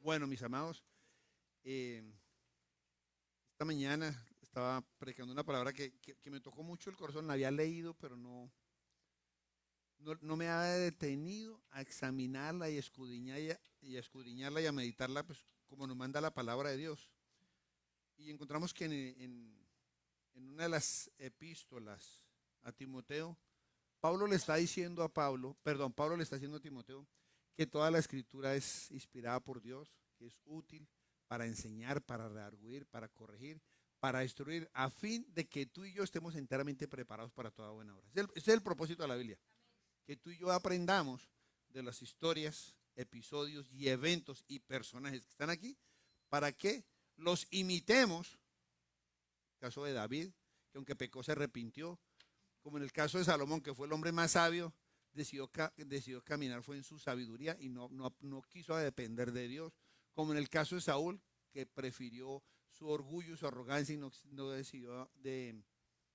Bueno, mis amados, eh, esta mañana estaba predicando una palabra que me tocó mucho el corazón. La había leído, pero no me había detenido a examinarla y a escudriñarla y a meditarla, pues como nos manda la palabra de Dios. Y encontramos que en una de las epístolas a Timoteo, Pablo le está diciendo a Pablo le está diciendo a Timoteo que toda la escritura es inspirada por Dios, que es útil para enseñar, para redarguir, para corregir, para destruir, a fin de que tú y yo estemos enteramente preparados para toda buena obra. Ese es el propósito de la Biblia, que tú y yo aprendamos de las historias, episodios y eventos y personajes que están aquí, para que los imitemos. El caso de David, que aunque pecó se arrepintió, como en el caso de Salomón, que fue el hombre más sabio, decidió caminar fue en su sabiduría y no quiso depender de Dios, como en el caso de Saúl, que prefirió su orgullo, su arrogancia y no decidió de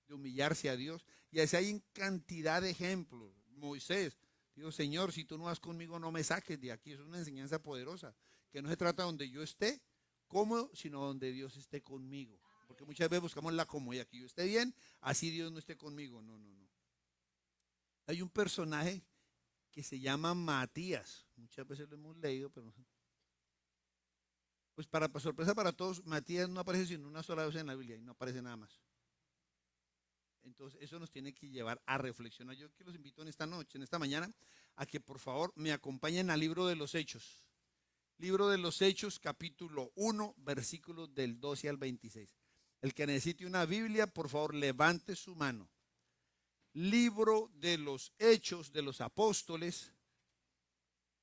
humillarse a Dios. Y así hay cantidad de ejemplos. Moisés dijo: Señor, si tú no vas conmigo, no me saques de aquí. Es una enseñanza poderosa, que no se trata donde yo esté cómodo, sino donde Dios esté conmigo. Porque muchas veces buscamos la comodidad, que yo esté bien, así Dios no esté conmigo. No, no, no. Hay un personaje que se llama Matías. Muchas veces lo hemos leído, pero pues para sorpresa para todos, Matías no aparece sino una sola vez en la Biblia y no aparece nada más. Entonces, eso nos tiene que llevar a reflexionar. Yo que los invito en esta noche, en esta mañana, a que por favor me acompañen al libro de los Hechos. Libro de los Hechos, capítulo 1, versículos del 12 al 26. El que necesite una Biblia, por favor, levante su mano. Libro de los Hechos de los Apóstoles.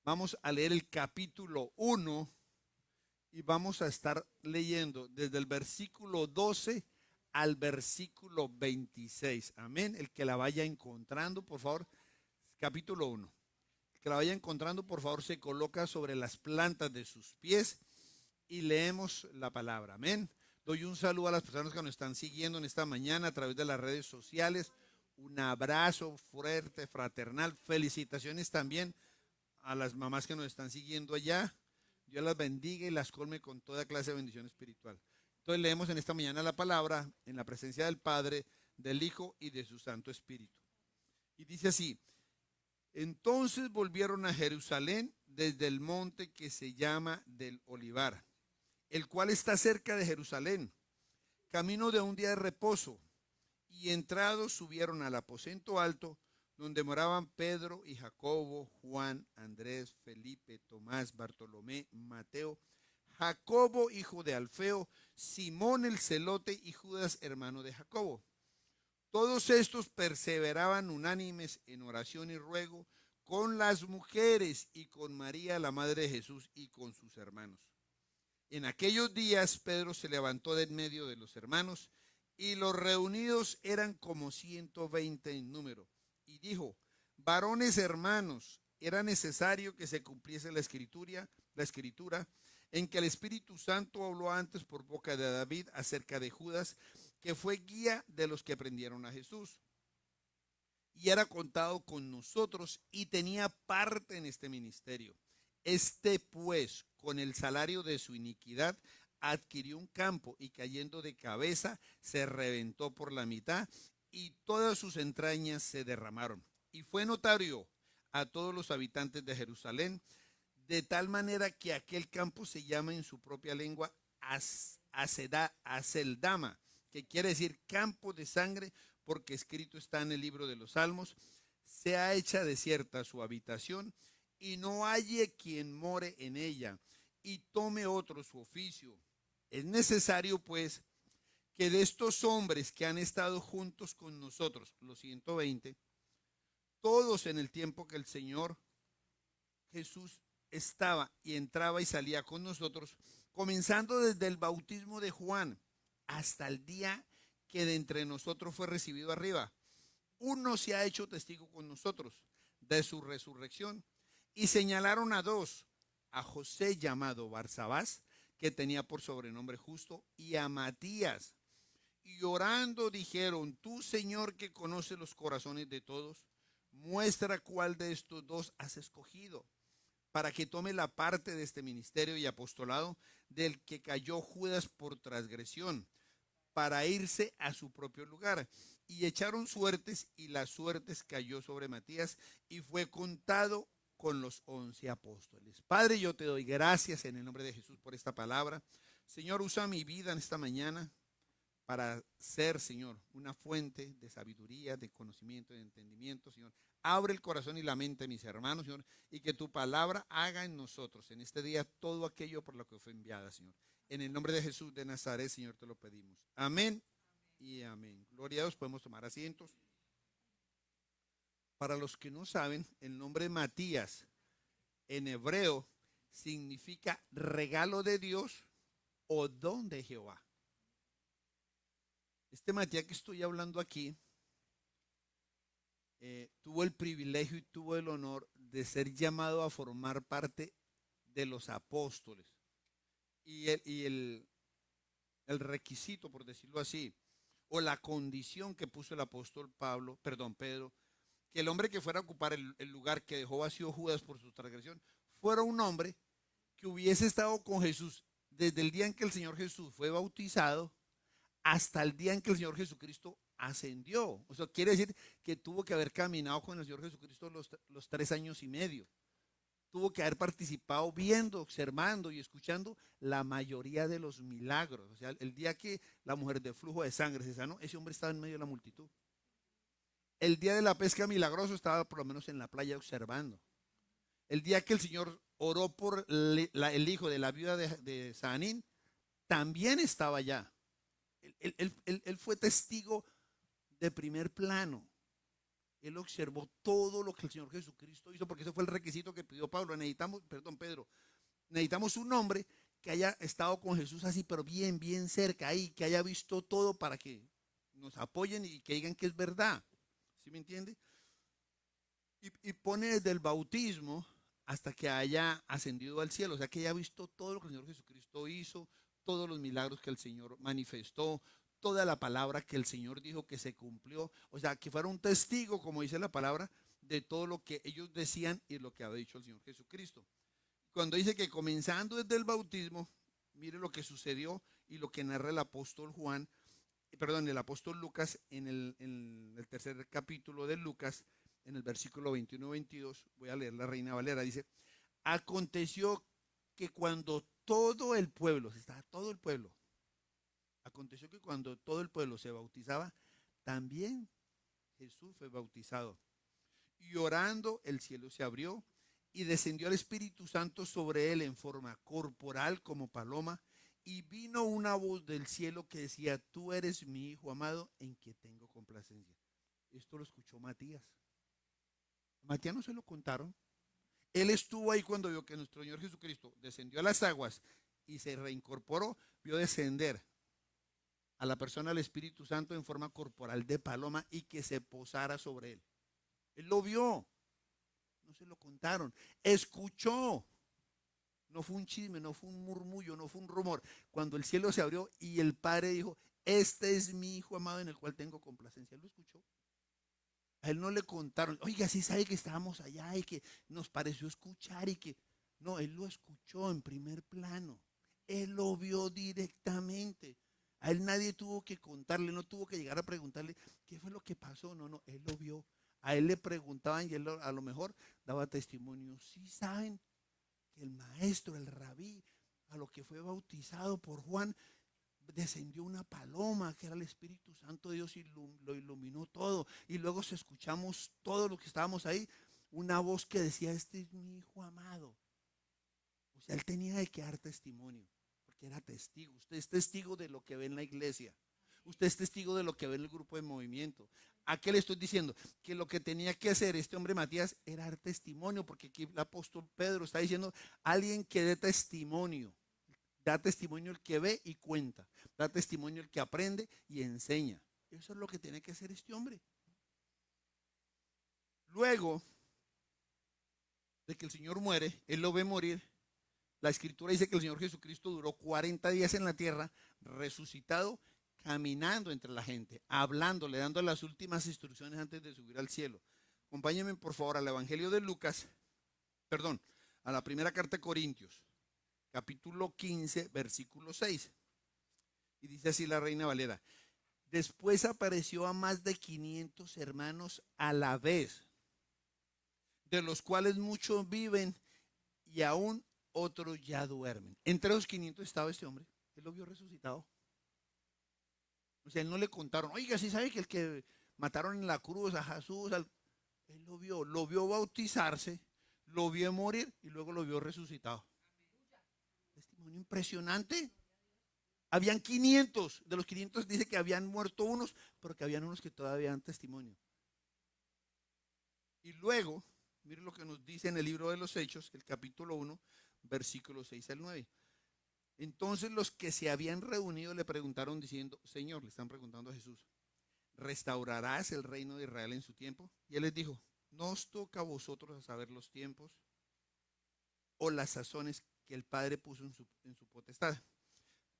Vamos a leer el capítulo 1 y vamos a estar leyendo desde el versículo 12 al versículo 26. Amén. El que la vaya encontrando, por favor, capítulo 1. El que la vaya encontrando, por favor, se coloca sobre las plantas de sus pies y leemos la palabra. Amén. Doy un saludo a las personas que nos están siguiendo en esta mañana a través de las redes sociales. Un abrazo fuerte, fraternal. Felicitaciones también a las mamás que nos están siguiendo allá. Dios las bendiga y las colme con toda clase de bendición espiritual. Entonces leemos en esta mañana la palabra en la presencia del Padre, del Hijo y de su Santo Espíritu. Y dice así: entonces volvieron a Jerusalén desde el monte que se llama del Olivar, el cual está cerca de Jerusalén, camino de un día de reposo. Y entrados subieron al aposento alto, donde moraban Pedro y Jacobo, Juan, Andrés, Felipe, Tomás, Bartolomé, Mateo, Jacobo, hijo de Alfeo, Simón el celote y Judas, hermano de Jacobo. Todos estos perseveraban unánimes en oración y ruego con las mujeres y con María, la madre de Jesús, y con sus hermanos. En aquellos días Pedro se levantó de en medio de los hermanos, y los reunidos eran como 120 en número, y dijo: varones hermanos, era necesario que se cumpliese la escritura en que el Espíritu Santo habló antes por boca de David acerca de Judas, que fue guía de los que prendieron a Jesús, y era contado con nosotros y tenía parte en este ministerio. Este pues, con el salario de su iniquidad, adquirió un campo y cayendo de cabeza se reventó por la mitad y todas sus entrañas se derramaron. Y fue notario a todos los habitantes de Jerusalén, de tal manera que aquel campo se llama en su propia lengua Aceldama, que quiere decir campo de sangre, porque escrito está en el libro de los Salmos: sea hecha desierta su habitación, y no halle quien more en ella, y tome otro su oficio. Es necesario, pues, que de estos hombres que han estado juntos con nosotros, los 120, todos en el tiempo que el Señor Jesús estaba y entraba y salía con nosotros, comenzando desde el bautismo de Juan hasta el día que de entre nosotros fue recibido arriba, uno se ha hecho testigo con nosotros de su resurrección. Y señalaron a dos: a José llamado Barsabás, que tenía por sobrenombre Justo, y a Matías. Y orando dijeron: tú, Señor, que conoces los corazones de todos, muestra cuál de estos dos has escogido para que tome la parte de este ministerio y apostolado del que cayó Judas por transgresión, para irse a su propio lugar. Y echaron suertes, y las suertes cayó sobre Matías, y fue contado con los 11 apóstoles. Padre, yo te doy gracias en el nombre de Jesús por esta palabra. Señor, usa mi vida en esta mañana para ser, Señor, una fuente de sabiduría, de conocimiento, de entendimiento, Señor. Abre el corazón y la mente de mis hermanos, Señor, y que tu palabra haga en nosotros en este día todo aquello por lo que fue enviada, Señor. En el nombre de Jesús de Nazaret, Señor, te lo pedimos. Amén y amén. Gloria a Dios, podemos tomar asientos. Para los que no saben, el nombre Matías en hebreo significa regalo de Dios o don de Jehová. Este Matías que estoy hablando aquí tuvo el privilegio y tuvo el honor de ser llamado a formar parte de los apóstoles. Y el requisito, por decirlo así, o la condición que puso el apóstol Pedro, que el hombre que fuera a ocupar el lugar que dejó vacío Judas por su transgresión, fuera un hombre que hubiese estado con Jesús desde el día en que el Señor Jesús fue bautizado hasta el día en que el Señor Jesucristo ascendió. O sea, quiere decir que tuvo que haber caminado con el Señor Jesucristo los 3 años y medio. Tuvo que haber participado viendo, observando y escuchando la mayoría de los milagros. O sea, el día que la mujer de flujo de sangre se sanó, ese hombre estaba en medio de la multitud. El día de la pesca milagrosa estaba por lo menos en la playa observando. El día que el Señor oró por el hijo de la viuda de Saanín, también estaba allá. Él fue testigo de primer plano. Él observó todo lo que el Señor Jesucristo hizo, porque ese fue el requisito que pidió Pedro. Necesitamos un hombre que haya estado con Jesús así, pero bien, bien cerca ahí, que haya visto todo para que nos apoyen y que digan que es verdad. ¿Sí me entiende? Y pone desde el bautismo hasta que haya ascendido al cielo, o sea, que haya visto todo lo que el Señor Jesucristo hizo, todos los milagros que el Señor manifestó, toda la palabra que el Señor dijo que se cumplió, o sea, que fuera un testigo, como dice la palabra, de todo lo que ellos decían y lo que había dicho el Señor Jesucristo. Cuando dice que comenzando desde el bautismo, mire lo que sucedió y lo que narra el apóstol Lucas en el tercer capítulo de Lucas, en el versículo 21-22, voy a leer la Reina Valera, dice: aconteció que cuando aconteció que cuando todo el pueblo se bautizaba, también Jesús fue bautizado. Y orando, el cielo se abrió y descendió el Espíritu Santo sobre él en forma corporal como paloma, y vino una voz del cielo que decía: tú eres mi hijo amado en que tengo complacencia. Esto lo escuchó Matías. Matías no se lo contaron. Él estuvo ahí cuando vio que nuestro Señor Jesucristo descendió a las aguas y se reincorporó, vio descender a la persona del Espíritu Santo en forma corporal de paloma y que se posara sobre él. Él lo vio, no se lo contaron, escuchó. No fue un chisme, no fue un murmullo, no fue un rumor. Cuando el cielo se abrió y el Padre dijo: este es mi hijo amado en el cual tengo complacencia. Él lo escuchó. A él no le contaron: oiga, sí sabe que estábamos allá y que nos pareció escuchar y que... No, él lo escuchó en primer plano. Él lo vio directamente. A él nadie tuvo que contarle, no tuvo que llegar a preguntarle qué fue lo que pasó. No, él lo vio. A él le preguntaban y él a lo mejor daba testimonio. Sí saben que el maestro, el rabí, a lo que fue bautizado por Juan, descendió una paloma que era el Espíritu Santo de Dios y lo iluminó todo. Y luego escuchamos todo lo que estábamos ahí, una voz que decía: este es mi hijo amado. O sea, él tenía que dar testimonio, porque era testigo. Usted es testigo de lo que ve en la iglesia. Usted es testigo de lo que ve en el grupo de movimiento. ¿A qué le estoy diciendo? Que lo que tenía que hacer este hombre Matías era dar testimonio, porque aquí el apóstol Pedro está diciendo: alguien que dé testimonio. Da testimonio el que ve y cuenta. Da testimonio el que aprende y enseña. Eso es lo que tiene que hacer este hombre. Luego de que el Señor muere, él lo ve morir. La Escritura dice que el Señor Jesucristo duró 40 días en la tierra, resucitado, caminando entre la gente, hablándole, dando las últimas instrucciones antes de subir al cielo. Acompáñenme por favor al Evangelio de Lucas, a la primera carta de Corintios, capítulo 15, versículo 6. Y dice así la Reina Valera: después apareció a más de 500 hermanos a la vez, de los cuales muchos viven y aún otros ya duermen. Entre los 500 estaba este hombre. Él lo vio resucitado. O sea, él no le contaron, oiga, ¿sí sabe que el que mataron en la cruz a Jesús? Él lo vio bautizarse, lo vio morir y luego lo vio resucitado. Testimonio impresionante. Habían 500, de los 500 dice que habían muerto unos, pero que habían unos que todavía dan testimonio. Y luego, miren lo que nos dice en el libro de los Hechos, el capítulo 1, versículos 6 al 9. Entonces los que se habían reunido le preguntaron diciendo, Señor, le están preguntando a Jesús, ¿restaurarás el reino de Israel en su tiempo? Y él les dijo, no os toca a vosotros a saber los tiempos o las sazones que el Padre puso en su potestad,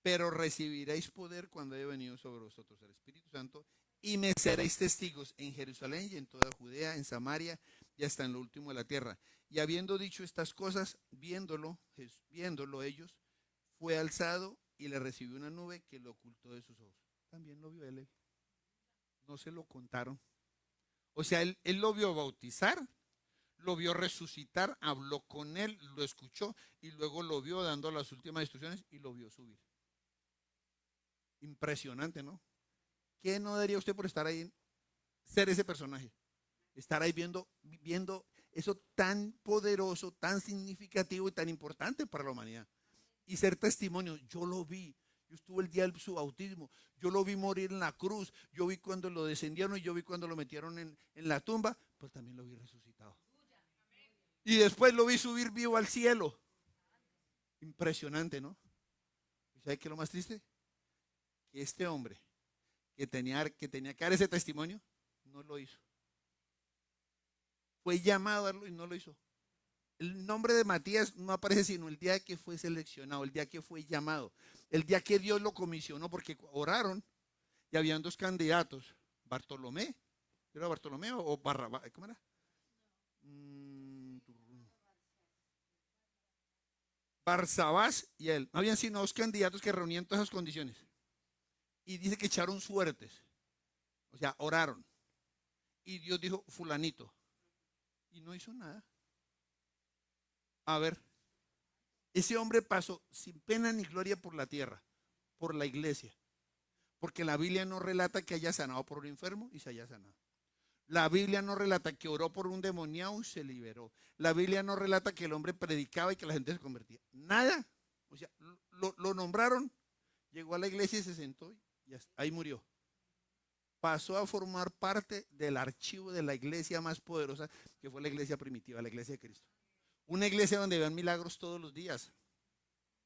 pero recibiréis poder cuando haya venido sobre vosotros el Espíritu Santo y me seréis testigos en Jerusalén y en toda Judea, en Samaria y hasta en lo último de la tierra. Y habiendo dicho estas cosas, viéndolo ellos, fue alzado y le recibió una nube que lo ocultó de sus ojos. También lo vio él. No se lo contaron. O sea, él lo vio bautizar, lo vio resucitar, habló con él, lo escuchó y luego lo vio dando las últimas instrucciones y lo vio subir. Impresionante, ¿no? ¿Qué no daría usted por estar ahí, ser ese personaje? Estar ahí viendo eso tan poderoso, tan significativo y tan importante para la humanidad. Y ser testimonio. Yo lo vi. Yo estuve el día de su bautismo. Yo lo vi morir en la cruz. Yo vi cuando lo descendieron y yo vi cuando lo metieron en la tumba. Pues también lo vi resucitado. Y después lo vi subir vivo al cielo. Impresionante, ¿no? ¿Sabe qué es lo más triste? Que este hombre que tenía que dar ese testimonio, no lo hizo. Fue llamado a darlo y no lo hizo. El nombre de Matías no aparece sino el día que fue seleccionado, el día que fue llamado, el día que Dios lo comisionó, porque oraron y habían dos candidatos, Bartolomé, ¿era Bartolomé o Barrabás? ¿Cómo era? Barsabás y él. No habían sino dos candidatos que reunían todas esas condiciones. Y dice que echaron suertes, o sea, oraron. Y Dios dijo, fulanito. Y no hizo nada. A ver, ese hombre pasó sin pena ni gloria por la tierra, por la iglesia. Porque la Biblia no relata que haya sanado por un enfermo y se haya sanado. La Biblia no relata que oró por un demoniado y se liberó. La Biblia no relata que el hombre predicaba y que la gente se convertía. Nada. O sea, lo nombraron, llegó a la iglesia y se sentó y ahí murió. Pasó a formar parte del archivo de la iglesia más poderosa, que fue la iglesia primitiva, la iglesia de Cristo. Una iglesia donde vean milagros todos los días.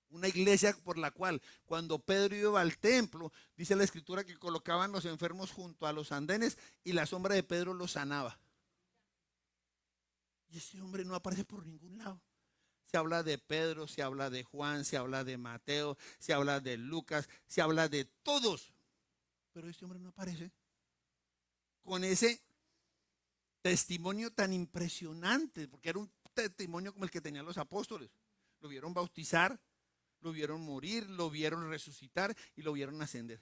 Una iglesia por la cual cuando Pedro iba al templo, dice la escritura que colocaban los enfermos junto a los andenes y la sombra de Pedro los sanaba. Y ese hombre no aparece por ningún lado. Se habla de Pedro, se habla de Juan, se habla de Mateo, se habla de Lucas, se habla de todos. Pero este hombre no aparece. Con ese testimonio tan impresionante, porque era un testimonio como el que tenían los apóstoles. Lo vieron bautizar, lo vieron morir, lo vieron resucitar y lo vieron ascender.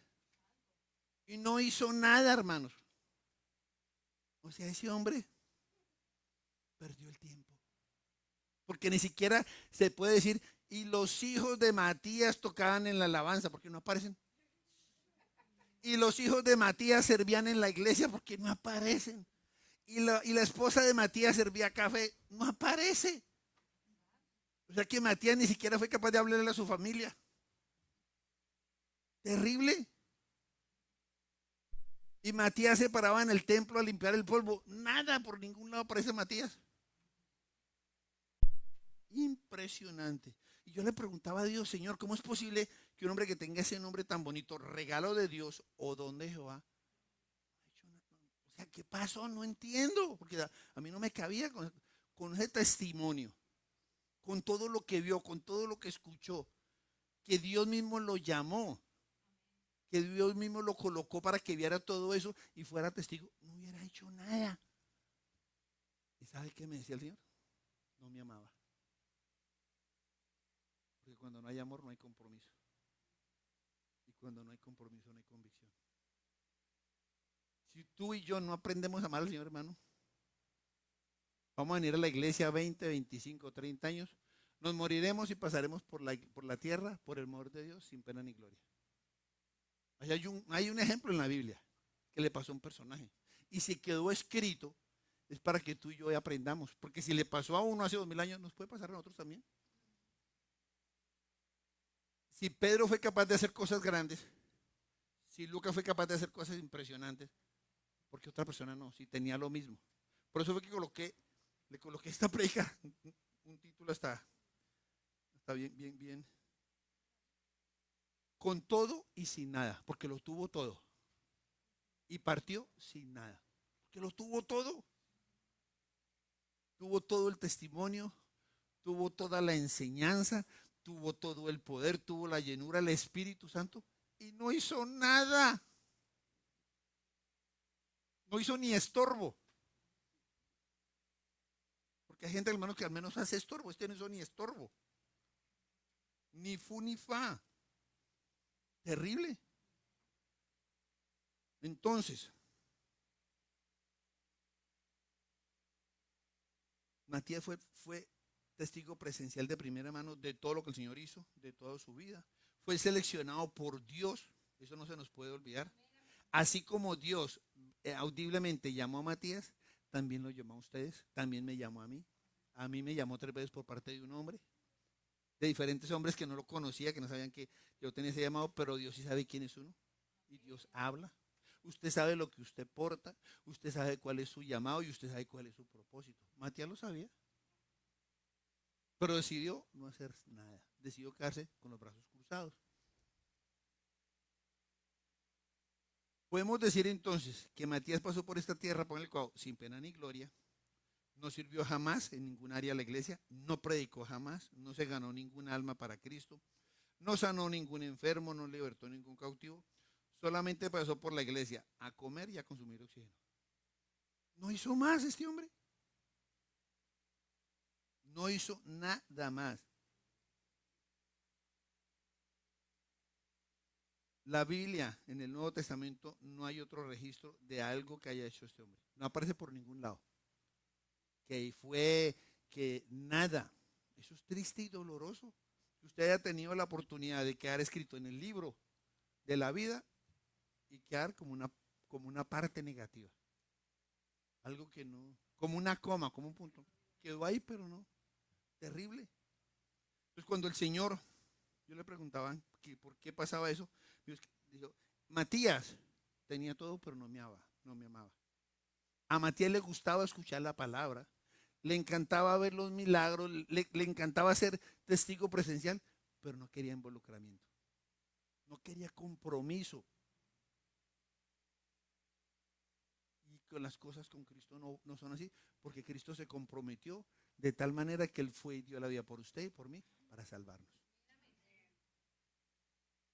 Y no hizo nada, hermanos. O sea, ese hombre perdió el tiempo. Porque ni siquiera se puede decir, y los hijos de Matías tocaban en la alabanza, porque no aparecen. Y los hijos de Matías servían en la iglesia, porque no aparecen. Y la esposa de Matías servía café, no aparece. O sea que Matías ni siquiera fue capaz de hablarle a su familia. Terrible. Y Matías se paraba en el templo a limpiar el polvo. Nada, por ningún lado aparece Matías. Impresionante. Y yo le preguntaba a Dios, Señor, ¿cómo es posible que un hombre que tenga ese nombre tan bonito, regalo de Dios o don de Jehová? O sea, ¿qué pasó? No entiendo. Porque a mí no me cabía con ese testimonio, con todo lo que vio, con todo lo que escuchó, que Dios mismo lo llamó, que Dios mismo lo colocó para que viera todo eso y fuera testigo. No hubiera hecho nada. ¿Y sabe qué me decía el Señor? No me amaba. Porque cuando no hay amor no hay compromiso. Y cuando no hay compromiso no hay convicción. Si tú y yo no aprendemos a amar al Señor, hermano, vamos a venir a la iglesia 20, 25, 30 años, nos moriremos y pasaremos por la tierra, por el amor de Dios, sin pena ni gloria. Hay un ejemplo en la Biblia que le pasó a un personaje. Y si quedó escrito, es para que tú y yo aprendamos. Porque si le pasó a uno hace 2000 años, nos puede pasar a nosotros también. Si Pedro fue capaz de hacer cosas grandes, si Lucas fue capaz de hacer cosas impresionantes, ¿por qué otra persona no? Si tenía lo mismo. Por eso fue que le coloqué esta predica, un título está bien, bien, bien. Con todo y sin nada, porque lo tuvo todo. Y partió sin nada, porque lo tuvo todo. Tuvo todo el testimonio, tuvo toda la enseñanza, tuvo todo el poder, tuvo la llenura, el Espíritu Santo, y no hizo nada. No hizo ni estorbo. Porque hay gente, hermano, que al menos hace estorbo. Este no hizo ni estorbo. Ni fu ni fa. Terrible. Entonces, Matías fue testigo presencial de primera mano de todo lo que el Señor hizo, de toda su vida. Fue seleccionado por Dios. Eso no se nos puede olvidar. Así como Dios audiblemente llamó a Matías, también lo llamó a ustedes, también me llamó a mí. A mí me llamó 3 veces por parte de un hombre, de diferentes hombres que no lo conocía, que no sabían que yo tenía ese llamado, pero Dios sí sabe quién es uno. Y Dios habla. Usted sabe lo que usted porta, usted sabe cuál es su llamado y usted sabe cuál es su propósito. Matías lo sabía, pero decidió no hacer nada. Decidió quedarse con los brazos cruzados. Podemos decir entonces que Matías pasó por esta tierra, por el cual, sin pena ni gloria, no sirvió jamás en ningún área de la iglesia, no predicó jamás, no se ganó ningún alma para Cristo, no sanó ningún enfermo, no libertó ningún cautivo, solamente pasó por la iglesia a comer y a consumir oxígeno. No hizo más este hombre. No hizo nada más. La Biblia, en el Nuevo Testamento, no hay otro registro de algo que haya hecho este hombre. No aparece por ningún lado. Que fue, que nada. Eso es triste y doloroso. Que usted haya tenido la oportunidad de quedar escrito en el libro de la vida y quedar como una parte negativa. Algo que no, como una coma, como un punto. Quedó ahí, pero no. Terrible. Entonces cuando el Señor, yo le preguntaba que por qué pasaba eso, dijo, Matías tenía todo, pero no me amaba, no me amaba. A Matías le gustaba escuchar la palabra, le encantaba ver los milagros, le encantaba ser testigo presencial, pero no quería involucramiento, no quería compromiso. Y con las cosas con Cristo no son así, porque Cristo se comprometió de tal manera que Él fue y dio la vida por usted y por mí para salvarnos.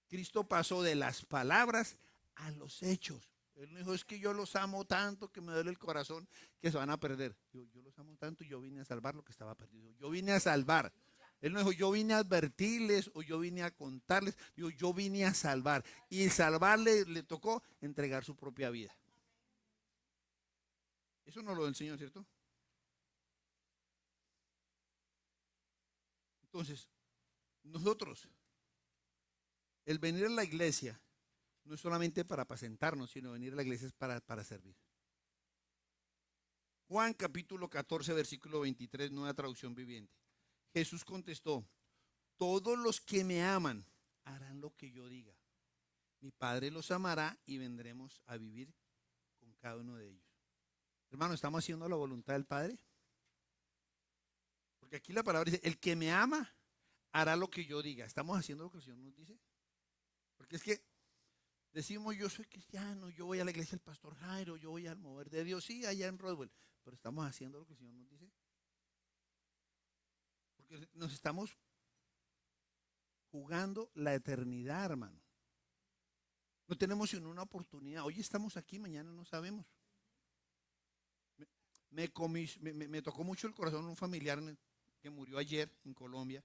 Cristo pasó de las palabras a los hechos. Él no dijo, es que yo los amo tanto que me duele el corazón que se van a perder. Yo los amo tanto y yo vine a salvar lo que estaba perdido. Yo vine a salvar. Él no dijo, yo vine a advertirles o yo vine a contarles. Dijo, yo vine a salvar. Y salvarle le tocó entregar su propia vida. Eso no lo enseñó, ¿cierto? Entonces, nosotros, el venir a la iglesia no es solamente para apacentarnos, sino venir a la iglesia es para servir. Juan capítulo 14, versículo 23, nueva traducción viviente. Jesús contestó, todos los que me aman harán lo que yo diga. Mi Padre los amará y vendremos a vivir con cada uno de ellos. Hermano, ¿estamos haciendo la voluntad del Padre? Porque aquí la palabra dice, el que me ama hará lo que yo diga. ¿Estamos haciendo lo que el Señor nos dice? Porque es que decimos, yo soy cristiano, yo voy a la iglesia del pastor Jairo, yo voy al mover de Dios, sí, allá en Roswell, pero estamos haciendo lo que el Señor nos dice. Porque nos estamos jugando la eternidad, hermano. No tenemos sino una oportunidad. Hoy estamos aquí, mañana no sabemos. Me tocó mucho el corazón un familiar que murió ayer en Colombia,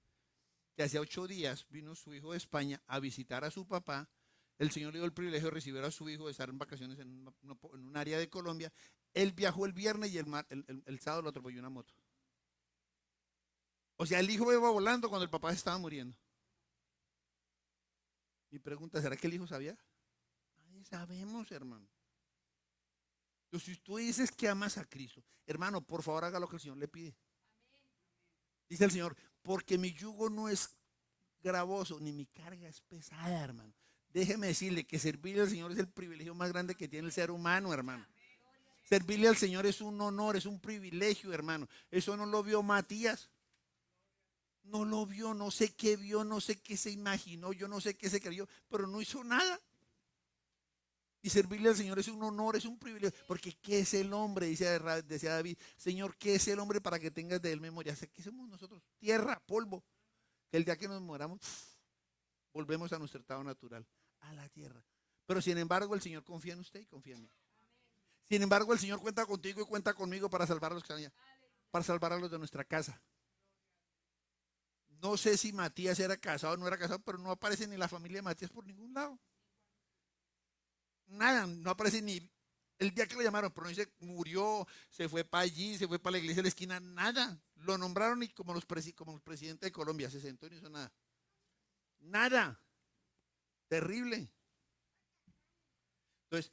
que hace 8 días vino su hijo de España a visitar a su papá. El Señor le dio el privilegio de recibir a su hijo, de estar en vacaciones en un área de Colombia. Él viajó el viernes y el sábado lo atropelló una moto. O sea, el hijo iba volando cuando el papá estaba muriendo. Mi pregunta, ¿será que el hijo sabía? Nadie sabemos, hermano. Entonces, si tú dices que amas a Cristo, hermano, por favor haga lo que el Señor le pide. Dice el Señor, porque mi yugo no es gravoso, ni mi carga es pesada, hermano. Déjeme decirle que servirle al Señor es el privilegio más grande que tiene el ser humano, hermano. Servirle al Señor es un honor, es un privilegio, hermano. Eso no lo vio Matías. No lo vio, no sé qué vio, no sé qué se imaginó, yo no sé qué se creyó, pero no hizo nada. Y servirle al Señor es un honor, es un privilegio. Porque ¿qué es el hombre? Decía David, Señor, ¿qué es el hombre para que tengas de él memoria? ¿Qué somos nosotros? Tierra, polvo. Que el día que nos moramos, volvemos a nuestro estado natural, a la tierra. Pero sin embargo, el Señor confía en usted y confía en mí. Sin embargo, el Señor cuenta contigo y cuenta conmigo para salvar a los que están allá, para salvar a los de nuestra casa. No sé si Matías era casado o no era casado, pero no aparece ni la familia de Matías por ningún lado. Nada, no aparece ni el día que lo llamaron, pero no dice murió, se fue para allí, se fue para la iglesia de la esquina, nada. Lo nombraron y como el presidente de Colombia, se sentó y no hizo nada. Nada. Terrible. Entonces,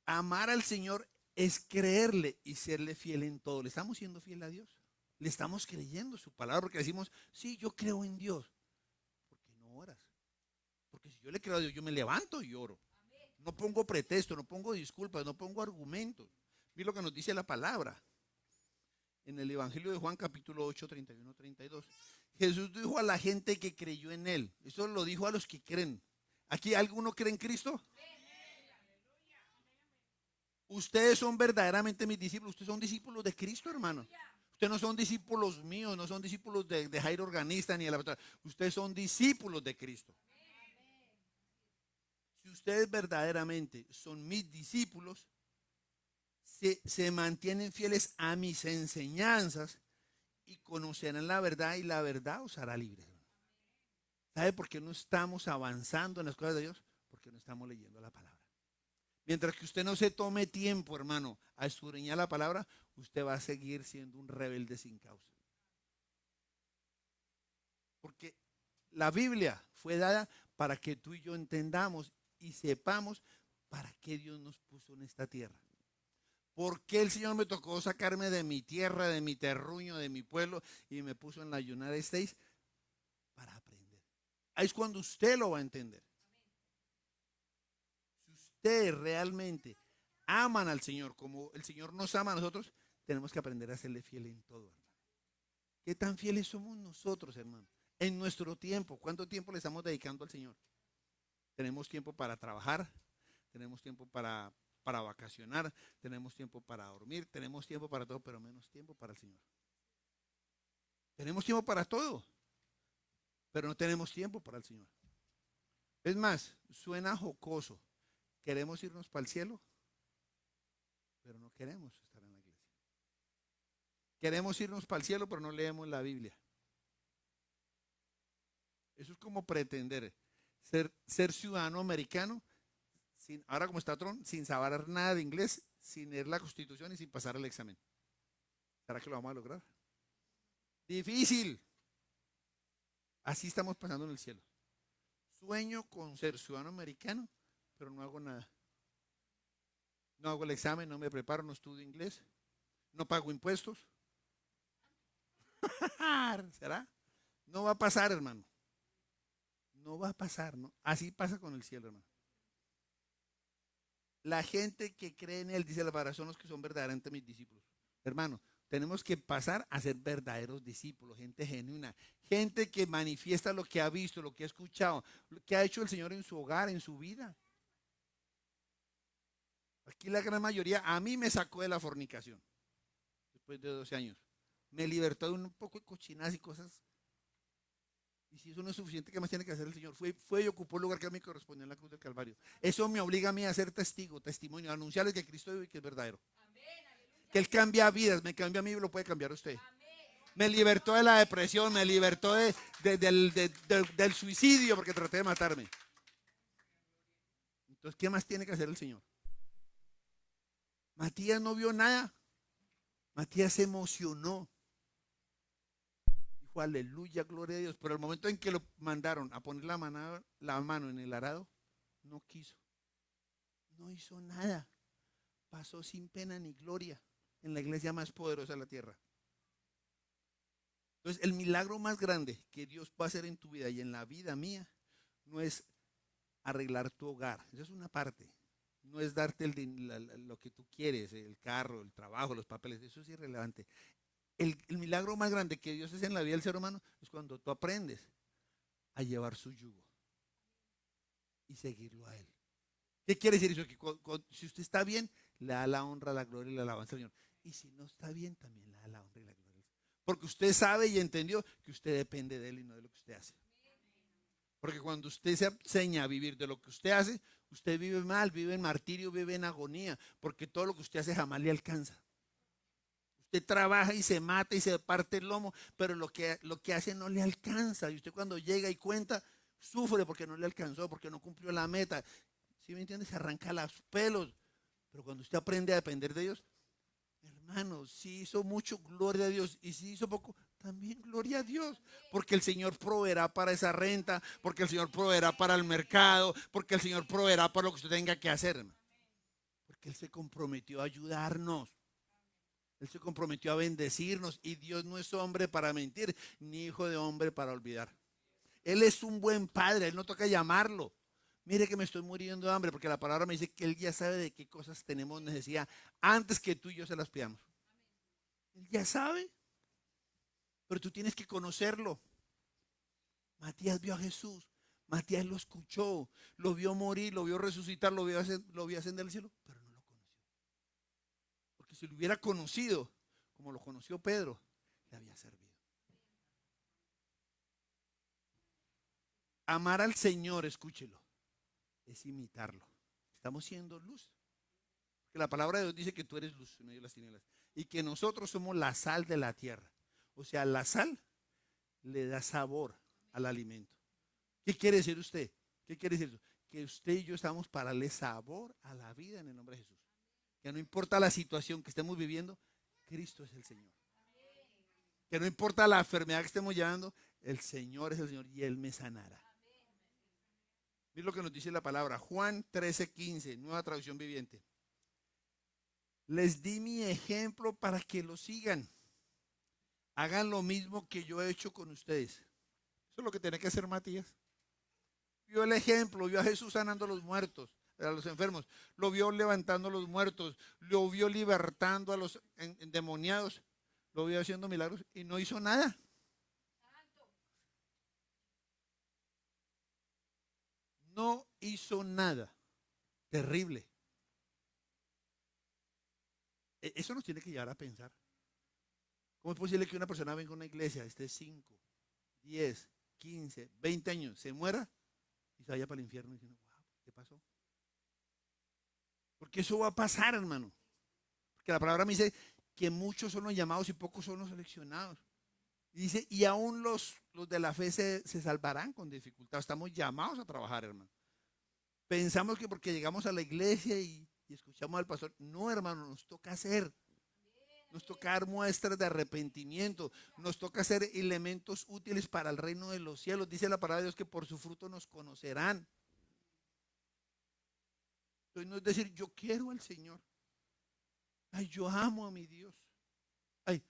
amar al Señor es creerle y serle fiel en todo. ¿Le estamos siendo fiel a Dios? ¿Le estamos creyendo su palabra? Porque decimos, sí, yo creo en Dios. ¿Por qué no oras? Porque si yo le creo a Dios, yo me levanto y oro. No pongo pretexto, no pongo disculpas, no pongo argumentos. Mira lo que nos dice la palabra. En el Evangelio de Juan, capítulo 8, 31, 32. Jesús dijo a la gente que creyó en él. Eso lo dijo a los que creen. ¿Aquí alguno cree en Cristo? Ustedes son verdaderamente mis discípulos. Ustedes son discípulos de Cristo, hermano. Ustedes no son discípulos míos, no son discípulos de Jairo Organista ni de la pastora. Ustedes son discípulos de Cristo. Si ustedes verdaderamente son mis discípulos, se mantienen fieles a mis enseñanzas y conocerán la verdad y la verdad os hará libres. ¿Sabe por qué no estamos avanzando en las cosas de Dios? Porque no estamos leyendo la palabra. Mientras que usted no se tome tiempo, hermano, a escudriñar la palabra, usted va a seguir siendo un rebelde sin causa. Porque la Biblia fue dada para que tú y yo entendamos y sepamos para qué Dios nos puso en esta tierra. ¿Por qué el Señor me tocó sacarme de mi tierra, de mi terruño, de mi pueblo y me puso en la United States? Para aprender. Ahí es cuando usted lo va a entender. Si usted realmente aman al Señor como el Señor nos ama a nosotros, tenemos que aprender a serle fiel en todo, hermano. ¿Qué tan fieles somos nosotros, hermano? En nuestro tiempo, ¿cuánto tiempo le estamos dedicando al Señor? Tenemos tiempo para trabajar, tenemos tiempo para vacacionar, tenemos tiempo para dormir, tenemos tiempo para todo, pero menos tiempo para el Señor. Tenemos tiempo para todo, pero no tenemos tiempo para el Señor. Es más, suena jocoso. Queremos irnos para el cielo, pero no queremos estar en la iglesia. Queremos irnos para el cielo, pero no leemos la Biblia. Eso es como pretender ser ciudadano americano, ahora como está Trump, sin saber nada de inglés, sin leer la Constitución y sin pasar el examen. ¿Será que lo vamos a lograr? Difícil. Así estamos pasando en el cielo. Sueño con ser ciudadano americano, pero no hago nada. No hago el examen, no me preparo, no estudio inglés, no pago impuestos. ¿Será? No va a pasar, hermano. No va a pasar, ¿no? Así pasa con el cielo, hermano. La gente que cree en él, dice la palabra, son los que son verdaderamente mis discípulos. Hermano, tenemos que pasar a ser verdaderos discípulos, gente genuina, gente que manifiesta lo que ha visto, lo que ha escuchado, lo que ha hecho el Señor en su hogar, en su vida. Aquí la gran mayoría, a mí me sacó de la fornicación, después de 12 años. Me libertó de un poco de cochinadas y cosas. Y si eso no es suficiente, ¿qué más tiene que hacer el Señor? Fue y ocupó el lugar que a mí correspondía en la cruz del Calvario. Eso me obliga a mí a ser testimonio, a anunciarles que Cristo vive y que es verdadero. Que Él cambia vidas, me cambia a mí y lo puede cambiar a usted. Me libertó de la depresión, me libertó del suicidio porque traté de matarme. Entonces, ¿qué más tiene que hacer el Señor? Matías no vio nada. Matías se emocionó. Dijo, aleluya, gloria a Dios. Pero el momento en que lo mandaron a poner la mano en el arado, no quiso. No hizo nada. Pasó sin pena ni gloria en la iglesia más poderosa de la tierra. Entonces, el milagro más grande que Dios va a hacer en tu vida y en la vida mía no es arreglar tu hogar. Eso es una parte. No es darte lo que tú quieres, el carro, el trabajo, los papeles. Eso es irrelevante. El milagro más grande que Dios hace en la vida del ser humano es cuando tú aprendes a llevar su yugo y seguirlo a Él. ¿Qué quiere decir eso? Que si usted está bien, le da la honra, la gloria y la alabanza al Señor. Y si no está bien, también le da la honra y la gloria. Porque usted sabe y entendió que usted depende de Él y no de lo que usted hace. Porque cuando usted se enseña a vivir de lo que usted hace, usted vive mal, vive en martirio, vive en agonía, porque todo lo que usted hace jamás le alcanza. Usted trabaja y se mata y se parte el lomo, pero lo que hace no le alcanza. Y usted cuando llega y cuenta, sufre porque no le alcanzó, porque no cumplió la meta. ¿Sí me entiende? Se arranca los pelos. Pero cuando usted aprende a depender de Dios, hermano, si hizo mucho, gloria a Dios. Y si hizo poco, también gloria a Dios. Porque el Señor proveerá para esa renta, porque el Señor proveerá para el mercado, porque el Señor proveerá para lo que usted tenga que hacer, hermano. Porque Él se comprometió a ayudarnos. Él se comprometió a bendecirnos y Dios no es hombre para mentir, ni hijo de hombre para olvidar. Él es un buen padre, Él no toca llamarlo. Mire que me estoy muriendo de hambre porque la palabra me dice que Él ya sabe de qué cosas tenemos necesidad antes que tú y yo se las pidamos. Él ya sabe, pero tú tienes que conocerlo. Matías vio a Jesús, Matías lo escuchó, lo vio morir, lo vio resucitar, lo vio ascender al cielo, pero no lo conoció. Porque si lo hubiera conocido, como lo conoció Pedro, le había servido. Amar al Señor, escúchelo, es imitarlo. Estamos siendo luz. Porque la palabra de Dios dice que tú eres luz en medio de las tinieblas. Y que nosotros somos la sal de la tierra. O sea, la sal le da sabor al alimento. ¿Qué quiere decir usted? ¿Qué quiere decir eso? Que usted y yo estamos para darle sabor a la vida en el nombre de Jesús. Que no importa la situación que estemos viviendo, Cristo es el Señor. Que no importa la enfermedad que estemos llevando, el Señor es el Señor y Él me sanará. Mira lo que nos dice la palabra, Juan 13:15, nueva traducción viviente. Les di mi ejemplo para que lo sigan. Hagan lo mismo que yo he hecho con ustedes. Eso es lo que tiene que hacer Matías. Vio el ejemplo, vio a Jesús sanando a los muertos, a los enfermos. Lo vio levantando a los muertos. Lo vio libertando a los endemoniados. Lo vio haciendo milagros y no hizo nada. No hizo nada. Terrible. Eso nos tiene que llevar a pensar. ¿Cómo es posible que una persona venga a una iglesia, esté 5, 10, 15, 20 años, se muera y se vaya para el infierno diciendo, wow, ¿qué pasó? Porque eso va a pasar, hermano. Porque la palabra me dice que muchos son los llamados y pocos son los seleccionados. Y dice, y aún los de la fe se salvarán con dificultad. Estamos llamados a trabajar, hermano. Pensamos que porque llegamos a la iglesia y escuchamos al pastor, no, hermano, nos toca hacer. Nos toca dar muestras de arrepentimiento. Nos toca hacer elementos útiles para el reino de los cielos. Dice la palabra de Dios que por su fruto nos conocerán. Entonces no es decir, yo quiero al Señor. Ay, yo amo a mi Dios. Ay,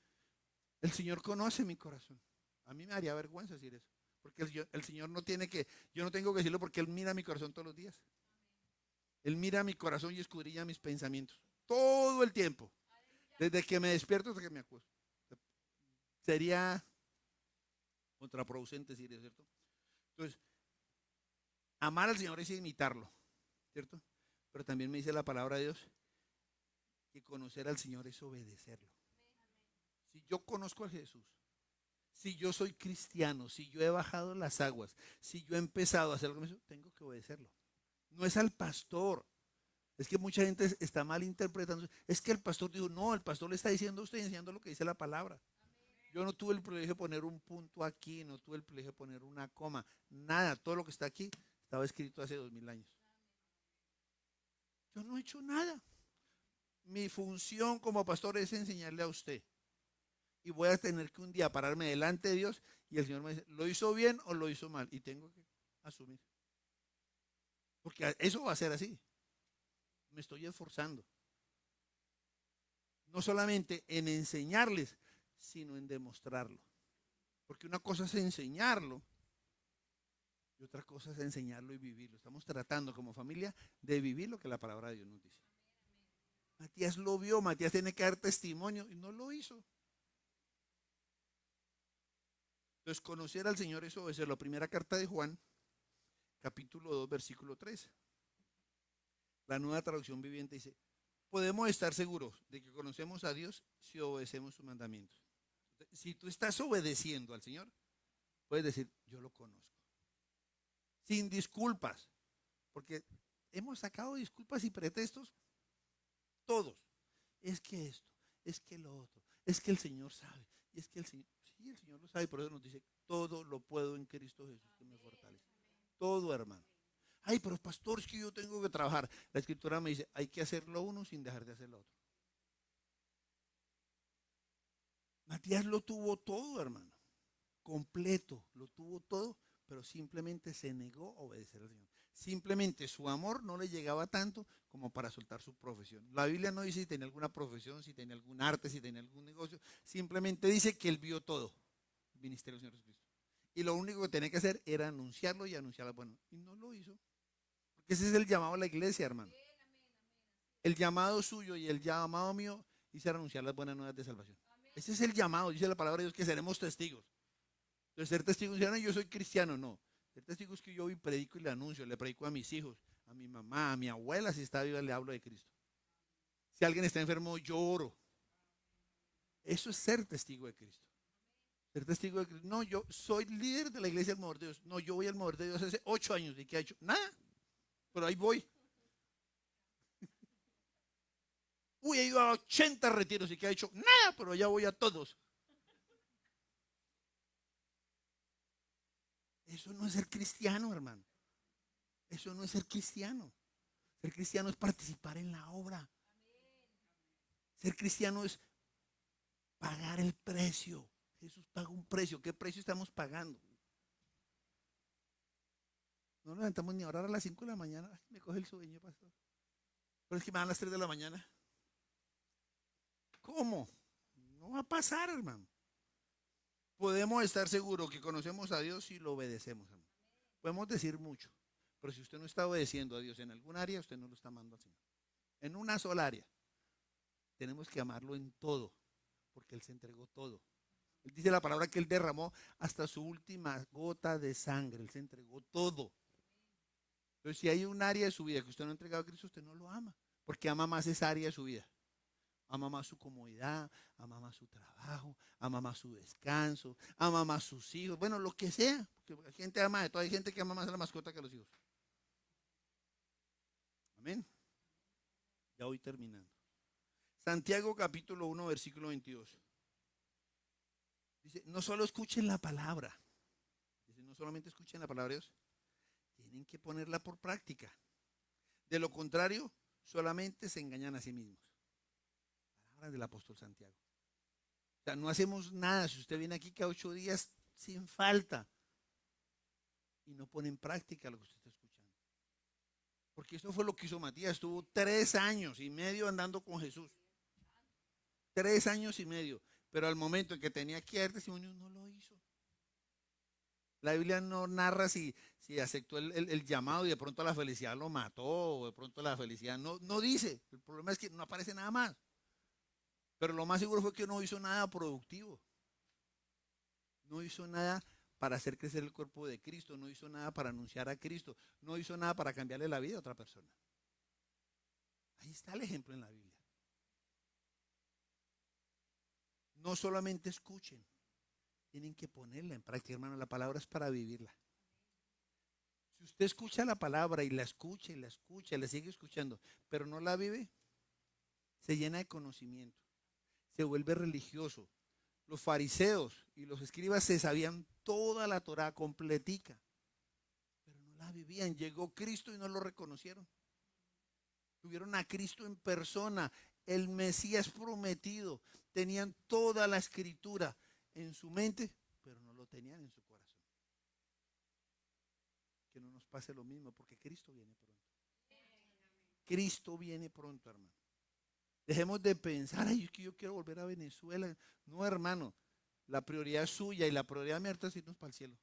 el Señor conoce mi corazón. A mí me haría vergüenza decir eso. Porque el Señor no tiene que, yo no tengo que decirlo porque Él mira mi corazón todos los días. Él mira mi corazón y escudriña mis pensamientos. Todo el tiempo. Desde que me despierto hasta que me acuesto. Sería contraproducente decir eso, ¿cierto? Entonces, amar al Señor es imitarlo, ¿cierto? Pero también me dice la palabra de Dios que conocer al Señor es obedecerlo. Si yo conozco a Jesús, si yo soy cristiano, si yo he bajado las aguas, si yo he empezado a hacer algo, tengo que obedecerlo. No es al pastor. Es que mucha gente está mal interpretando. Es que el pastor dijo, no, el pastor le está diciendo a usted y enseñando lo que dice la palabra. Yo no tuve el privilegio de poner un punto aquí, no tuve el privilegio de poner una coma, nada, todo lo que está aquí estaba escrito hace 2000 años. Yo no he hecho nada. Mi función como pastor es enseñarle a usted. Y voy a tener que un día pararme delante de Dios y el Señor me dice, ¿lo hizo bien o lo hizo mal? Y tengo que asumir. Porque eso va a ser así. Me estoy esforzando. No solamente en enseñarles, sino en demostrarlo. Porque una cosa es enseñarlo y otra cosa es enseñarlo y vivirlo. Estamos tratando como familia de vivir lo que la palabra de Dios nos dice. Matías lo vio, Matías tiene que dar testimonio y no lo hizo. Entonces, conocer al Señor es obedecer. La primera carta de Juan, capítulo 2, versículo 3. La nueva traducción viviente dice, podemos estar seguros de que conocemos a Dios si obedecemos sus mandamientos. Si tú estás obedeciendo al Señor, puedes decir, yo lo conozco. Sin disculpas, porque hemos sacado disculpas y pretextos todos. Es que esto, es que lo otro, es que el Señor sabe, y es que el Señor, sí, el Señor lo sabe, por eso nos dice, todo lo puedo en Cristo Jesús que me fortalece. Todo, hermano. Ay, pero pastor, es que yo tengo que trabajar. La escritura me dice, hay que hacerlo uno sin dejar de hacer lo otro. Matías lo tuvo todo, hermano. Completo, lo tuvo todo, pero simplemente se negó a obedecer al Señor. Simplemente su amor no le llegaba tanto como para soltar su profesión. La Biblia no dice si tenía alguna profesión, si tenía algún arte, si tenía algún negocio. Simplemente dice que él vio todo, el ministerio del Señor Jesucristo. Y lo único que tenía que hacer era anunciarlo y anunciarlo. Bueno, y no lo hizo. Porque ese es el llamado a la iglesia, hermano. El llamado suyo y el llamado mío dice anunciar las buenas nuevas de salvación. Ese es el llamado, dice la palabra de Dios, que seremos testigos. Entonces, ser testigo, no, yo soy cristiano, no. Ser testigo es que yo hoy predico y le anuncio, le predico a mis hijos, a mi mamá, a mi abuela, si está viva, le hablo de Cristo. Si alguien está enfermo, yo oro. Eso es ser testigo de Cristo. Ser testigo de Cristo. No, yo soy líder de la iglesia del Mover de Dios. No, yo voy al Mover de Dios hace 8 años. ¿Y qué ha hecho? Nada. Pero ahí voy. Uy, he ido a 80 retiros. ¿Y qué ha hecho? Nada, pero ya voy a todos. Eso no es ser cristiano, hermano. Eso no es ser cristiano. Ser cristiano es participar en la obra. Ser cristiano es pagar el precio. Jesús paga un precio. ¿Qué precio estamos pagando? No nos levantamos ni a orar a las 5 de la mañana. Ay, me coge el sueño, pastor. Pero es que me dan las 3 de la mañana. ¿Cómo? No va a pasar, hermano. Podemos estar seguros que conocemos a Dios si lo obedecemos, hermano. Podemos decir mucho, pero si usted no está obedeciendo a Dios en algún área, usted no lo está amando al Señor. En una sola área. Tenemos que amarlo en todo, porque Él se entregó todo. Él dice la palabra que Él derramó hasta su última gota de sangre. Él se entregó todo. Entonces, si hay un área de su vida que usted no ha entregado a Cristo, usted no lo ama, porque ama más esa área de su vida. Ama más su comodidad, ama más su trabajo, ama más su descanso, ama más sus hijos, bueno, lo que sea. Porque hay gente ama de todo, hay gente que ama más a la mascota que a los hijos. Amén. Ya voy terminando. Santiago capítulo 1, versículo 22. Dice, no solo escuchen la palabra. Dice, no solamente escuchen la palabra de Dios, tienen que ponerla por práctica. De lo contrario, solamente se engañan a sí mismos. Palabras del apóstol Santiago. O sea, no hacemos nada. Si usted viene aquí cada 8 días sin falta y no pone en práctica lo que usted está escuchando. Porque eso fue lo que hizo Matías. Estuvo 3 años y medio andando con Jesús. 3 años y medio. Pero al momento en que tenía que dar testimonio, no lo hizo. La Biblia no narra si aceptó el llamado y de pronto la felicidad lo mató o de pronto la felicidad no dice. El problema es que no aparece nada más. Pero lo más seguro fue que no hizo nada productivo. No hizo nada para hacer crecer el cuerpo de Cristo. No hizo nada para anunciar a Cristo. No hizo nada para cambiarle la vida a otra persona. Ahí está el ejemplo en la Biblia. No solamente escuchen, tienen que ponerla en práctica, hermano. La palabra es para vivirla. Si usted escucha la palabra y la escucha y la escucha y la sigue escuchando, pero no la vive, se llena de conocimiento, se vuelve religioso. Los fariseos y los escribas se sabían toda la Torá completica, pero no la vivían. Llegó Cristo y no lo reconocieron. Tuvieron a Cristo en persona, el Mesías prometido. Tenían toda la escritura en su mente, pero no lo tenían en su corazón. Que no nos pase lo mismo, porque Cristo viene pronto. Cristo viene pronto, hermano. Dejemos de pensar, ay, es que yo quiero volver a Venezuela. No, hermano, la prioridad es suya y la prioridad mía es irnos para el cielo.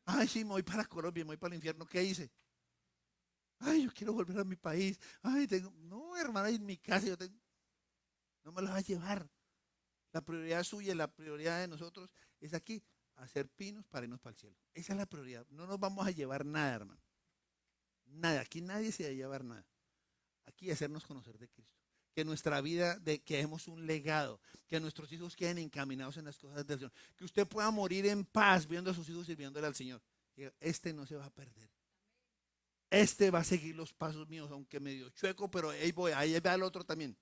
Ay, sí, me voy para Colombia, me voy para el infierno. ¿Qué hice? Ay, yo quiero volver a mi país. Ay, no, hermano, en mi casa no me lo va a llevar. La prioridad suya y la prioridad de nosotros es aquí, hacer pinos para irnos para el cielo. Esa es la prioridad. No nos vamos a llevar nada, hermano. Nada, aquí nadie se va a llevar nada. Aquí hacernos conocer de Cristo. Que nuestra vida, que dejemos un legado, que nuestros hijos queden encaminados en las cosas del Señor. Que usted pueda morir en paz viendo a sus hijos sirviéndole al Señor. Este no se va a perder. Este va a seguir los pasos míos, aunque medio chueco, pero ahí voy, ahí va el otro también.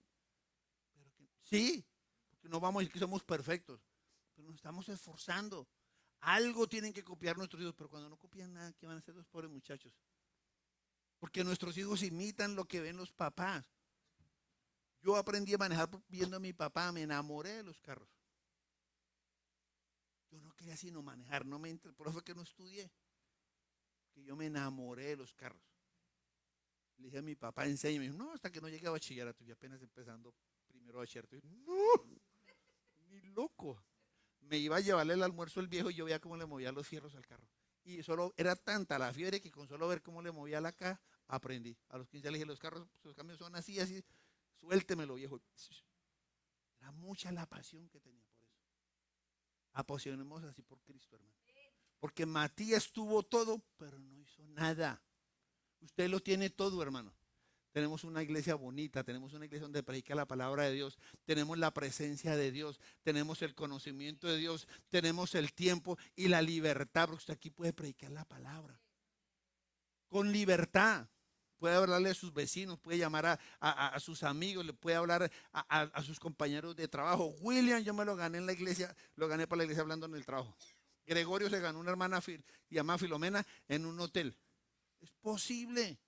Sí, porque no vamos a decir que somos perfectos, pero nos estamos esforzando. Algo tienen que copiar nuestros hijos, pero cuando no copian nada, ¿qué van a hacer los pobres muchachos? Porque nuestros hijos imitan lo que ven los papás. Yo aprendí a manejar viendo a mi papá, me enamoré de los carros. Yo no quería sino manejar, no me por eso fue que no estudié. Que yo me enamoré de los carros. Le dije a mi papá, enséñame. Me dijo, no, hasta que no llegue a bachillerato, y apenas empezando primero bachillerato. Y, no, ni loco. Me iba a llevarle el almuerzo el viejo y yo veía cómo le movía los fierros al carro. Y solo era tanta la fiebre que con solo ver cómo le movía la caja, aprendí. A los 15 le dije, los cambios son así, así, suéltemelo, viejo. Era mucha la pasión que tenía por eso. Apasionemos así por Cristo, hermano. Porque Matías tuvo todo, pero no hizo nada. Usted lo tiene todo, hermano. Tenemos una iglesia bonita, tenemos una iglesia donde predica la palabra de Dios, tenemos la presencia de Dios, tenemos el conocimiento de Dios, tenemos el tiempo y la libertad, porque usted aquí puede predicar la palabra. Con libertad. Puede hablarle a sus vecinos, puede llamar a sus amigos, le puede hablar a sus compañeros de trabajo. William, yo me lo gané en la iglesia, lo gané para la iglesia hablando en el trabajo. Gregorio se ganó una hermana llamada Filomena en un hotel. Es posible.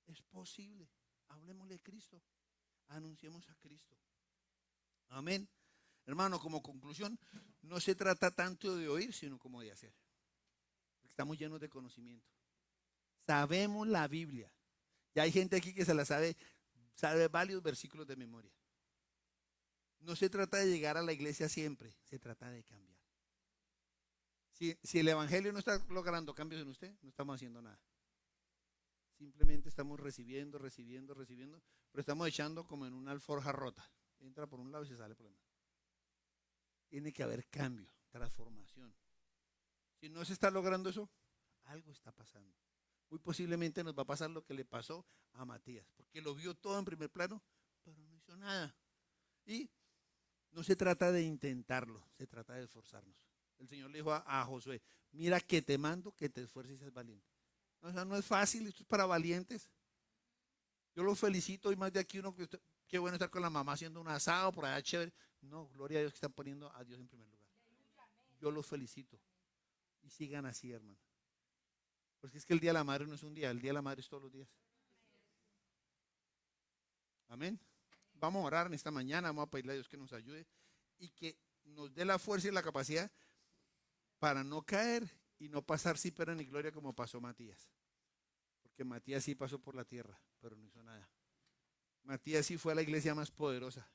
Es posible. Hablemosle de Cristo. Anunciemos a Cristo. Amén. Hermano, como conclusión, no se trata tanto de oír, sino como de hacer. Estamos llenos de conocimiento. Sabemos la Biblia. Ya hay gente aquí que se la sabe varios versículos de memoria. No se trata de llegar a la iglesia siempre, se trata de cambiar. Si el Evangelio no está logrando cambios en usted, no estamos haciendo nada. Simplemente estamos recibiendo, pero estamos echando como en una alforja rota. Entra por un lado y se sale por el otro. Tiene que haber cambio, transformación. Si no se está logrando eso, algo está pasando. Muy posiblemente nos va a pasar lo que le pasó a Matías, porque lo vio todo en primer plano, pero no hizo nada. Y no se trata de intentarlo, se trata de esforzarnos. El Señor le dijo a Josué, mira que te mando que te esfuerces y seas valiente. O sea, no es fácil, esto es para valientes. Yo los felicito y más de aquí uno que qué bueno estar con la mamá haciendo un asado por allá chévere. No, gloria a Dios que están poniendo a Dios en primer lugar. Yo los felicito y sigan así, hermano. Porque es que el Día de la Madre no es un día, el Día de la Madre es todos los días. Amén. Vamos a orar en esta mañana, vamos a pedirle a Dios que nos ayude y que nos dé la fuerza y la capacidad para no caer y no pasar sin pena ni gloria como pasó Matías. Porque Matías sí pasó por la tierra, pero no hizo nada. Matías sí fue a la iglesia más poderosa,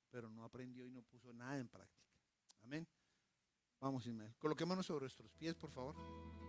pero no aprendió y no puso nada en práctica. Amén. Vamos, Ismael. Coloquémonos sobre nuestros pies, por favor.